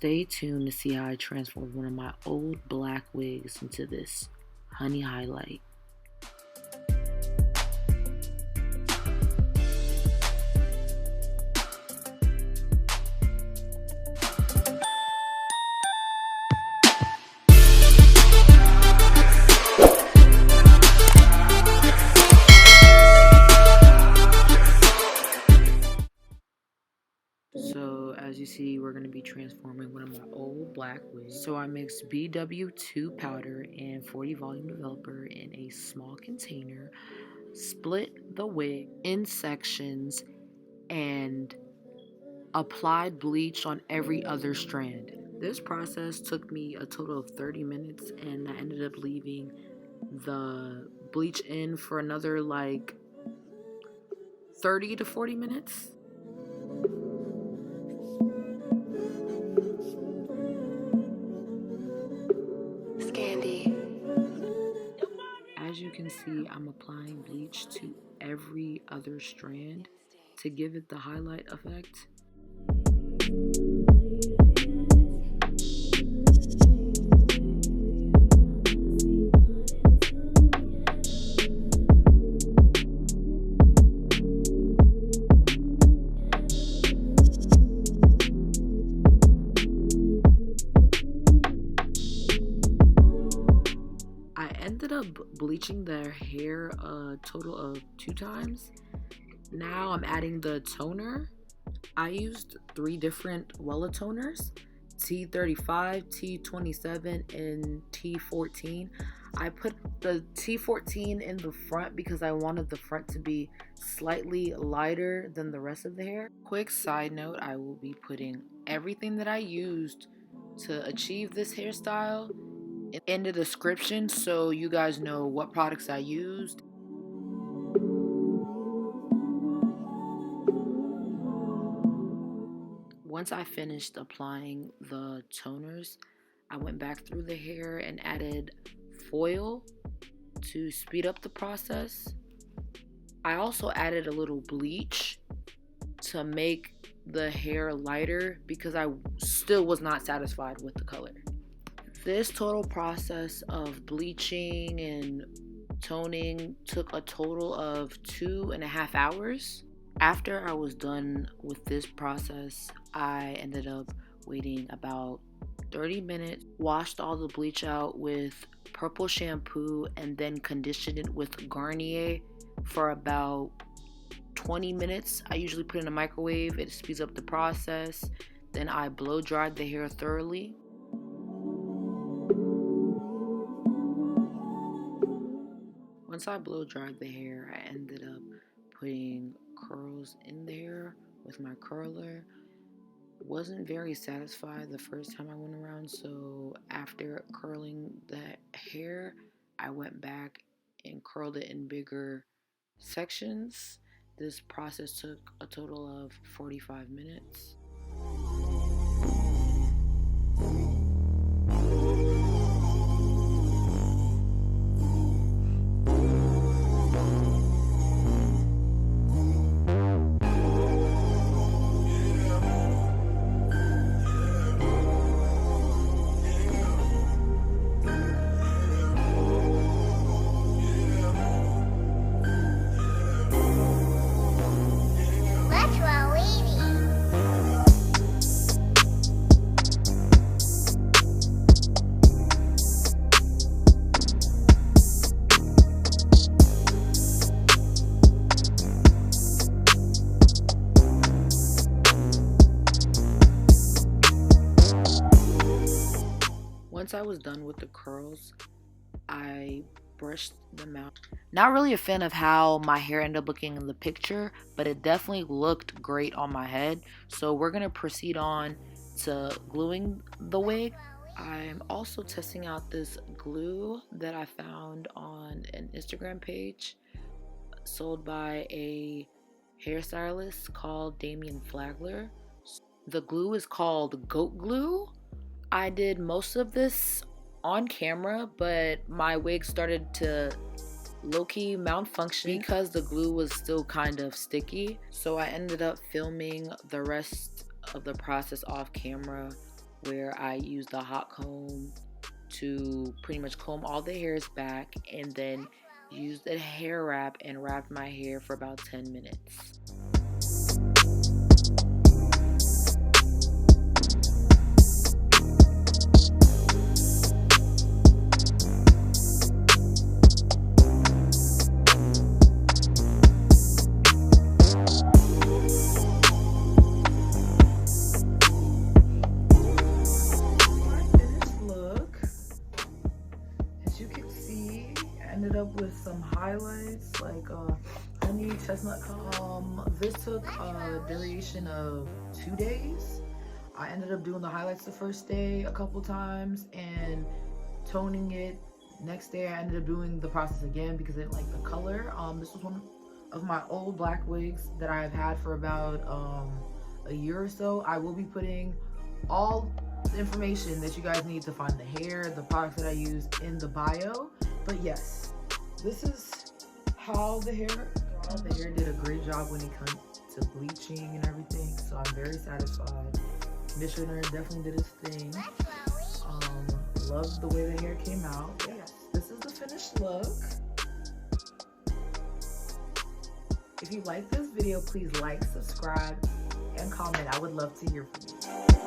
Stay tuned to see how I transformed one of my old black wigs into this honey highlight. So as you see, we're going to be transforming one of my old black wigs. So I mixed BW2 powder and 40 volume developer in a small container, split the wig in sections, and applied bleach on every other strand. This process took me a total of 30 minutes, and I ended up leaving the bleach in for another like 30 to 40 minutes. As you can see, I'm applying bleach to every other strand to give it the highlight effect. Ended up bleaching their hair a total of 2 times. Now I'm adding the toner. I used 3 different Wella toners, T35, T27, and T14. I put the T14 in the front because I wanted the front to be slightly lighter than the rest of the hair. Quick side note, I will be putting everything that I used to achieve this hairstyle in the description so you guys know what products I used. Once I finished applying the toners, I went back through the hair and added foil to speed up the process. I also added a little bleach to make the hair lighter because I still was not satisfied with the color. This total process of bleaching and toning took a total of 2.5 hours. After I was done with this process, I ended up waiting about 30 minutes, washed all the bleach out with purple shampoo, and then conditioned it with Garnier for about 20 minutes. I usually put it in a microwave. It speeds up the process. Then I blow dried the hair thoroughly. Once I blow dried the hair, I ended up putting curls in the hair with my curler. Wasn't very satisfied the first time I went around, so after curling the hair, I went back and curled it in bigger sections. This process took a total of 45 minutes. Once I was done with the curls, I brushed them out. Not really a fan of how my hair ended up looking in the picture, but it definitely looked great on my head. So we're going to proceed on to gluing the wig. I'm also testing out this glue that I found on an Instagram page sold by a hairstylist called Damian Flagler. The glue is called goat glue. I did most of this on camera, but my wig started to low-key malfunction because the glue was still kind of sticky. So I ended up filming the rest of the process off camera where I used a hot comb to pretty much comb all the hairs back, and then used a hair wrap and wrapped my hair for about 10 minutes. Ended up with some highlights like honey chestnut color. This took a duration of 2 days. I ended up doing the highlights the first day a couple times and toning it. Next day I ended up doing the process again because I didn't like the color. This was one of my old black wigs that I've had for about a year or so. I will be putting all the information that you guys need to find the hair, the products that I use in the bio. But yes, this is how the hair did a great job when it comes to bleaching and everything. So I'm very satisfied. Conditioner definitely did its thing. Loved the way the hair came out. But yes, this is the finished look. If you like this video, please like, subscribe, and comment. I would love to hear from you.